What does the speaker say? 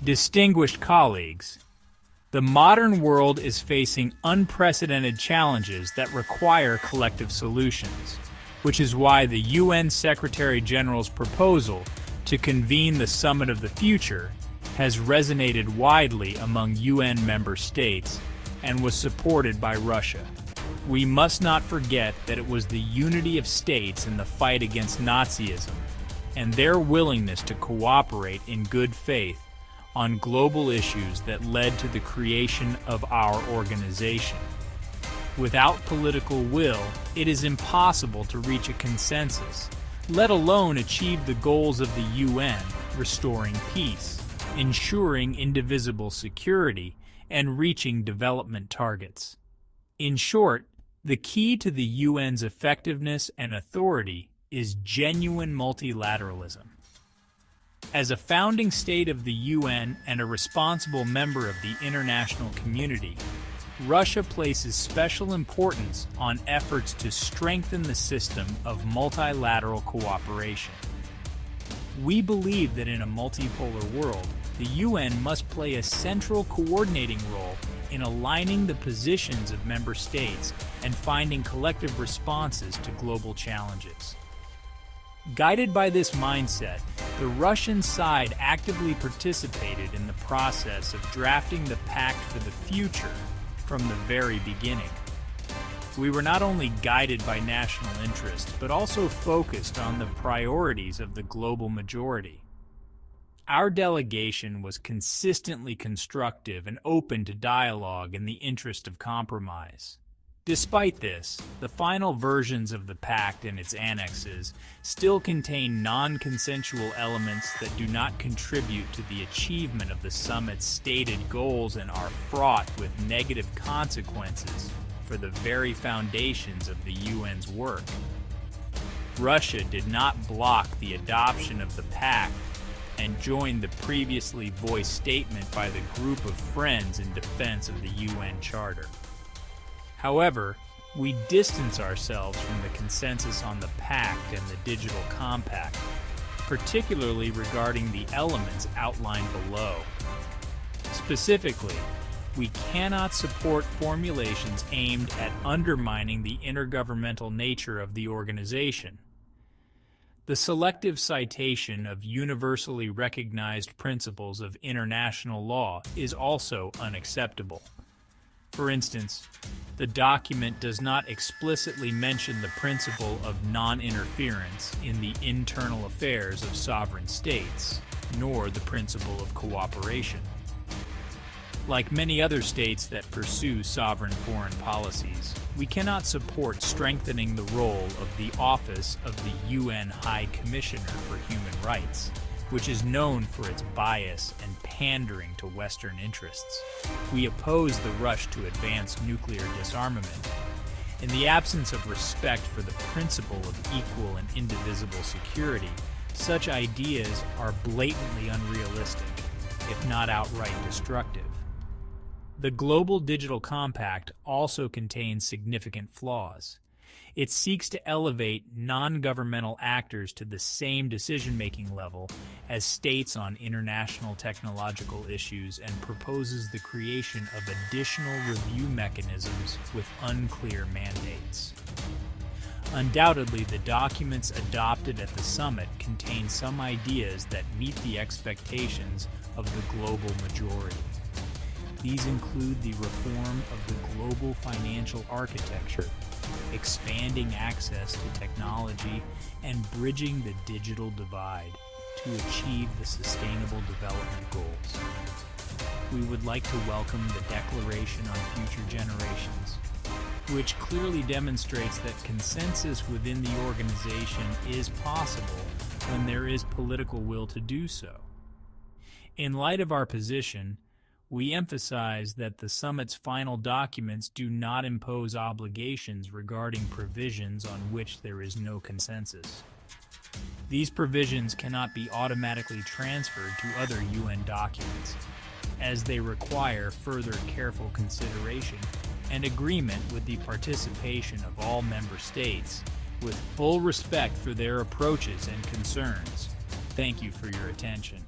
Distinguished colleagues, the modern world is facing unprecedented challenges that require collective solutions, which is why the UN Secretary-General's proposal to convene the Summit of the Future has resonated widely among UN member states and was supported by Russia. We must not forget that it was the unity of states in the fight against Nazism and their willingness to cooperate in good faith on global issues that led to the creation of our organization. Without political will, it is impossible to reach a consensus, let alone achieve the goals of the UN, restoring peace, ensuring indivisible security, and reaching development targets. In short, the key to the UN's effectiveness and authority is genuine multilateralism. As a founding state of the UN and a responsible member of the international community, Russia places special importance on efforts to strengthen the system of multilateral cooperation. We believe that in a multipolar world, the UN must play a central coordinating role in aligning the positions of member states and finding collective responses to global challenges. Guided by this mindset, the Russian side actively participated in the process of drafting the Pact for the Future from the very beginning. We were not only guided by national interest, but also focused on the priorities of the global majority. Our delegation was consistently constructive and open to dialogue in the interest of compromise. Despite this, the final versions of the pact and its annexes still contain non-consensual elements that do not contribute to the achievement of the summit's stated goals and are fraught with negative consequences for the very foundations of the UN's work. Russia did not block the adoption of the pact and joined the previously voiced statement by the group of friends in defense of the UN Charter. However, we distance ourselves from the consensus on the Pact and the Digital Compact, particularly regarding the elements outlined below. Specifically, we cannot support formulations aimed at undermining the intergovernmental nature of the organization. The selective citation of universally recognized principles of international law is also unacceptable. For instance, the document does not explicitly mention the principle of non-interference in the internal affairs of sovereign states, nor the principle of cooperation. Like many other states that pursue sovereign foreign policies, we cannot support strengthening the role of the Office of the UN High Commissioner for Human Rights, which is known for its bias and pandering to Western interests. We oppose the rush to advance nuclear disarmament. In the absence of respect for the principle of equal and indivisible security, such ideas are blatantly unrealistic, if not outright destructive. The Global Digital Compact also contains significant flaws. It seeks to elevate non-governmental actors to the same decision-making level as states on international technological issues and proposes the creation of additional review mechanisms with unclear mandates. Undoubtedly, the documents adopted at the summit contain some ideas that meet the expectations of the global majority. These include the reform of the global financial architecture, expanding access to technology, and bridging the digital divide to achieve the Sustainable Development Goals. We would like to welcome the Declaration on Future Generations, which clearly demonstrates that consensus within the organization is possible when there is political will to do so. In light of our position, we emphasize that the summit's final documents do not impose obligations regarding provisions on which there is no consensus. These provisions cannot be automatically transferred to other UN documents, as they require further careful consideration and agreement with the participation of all member states, with full respect for their approaches and concerns. Thank you for your attention.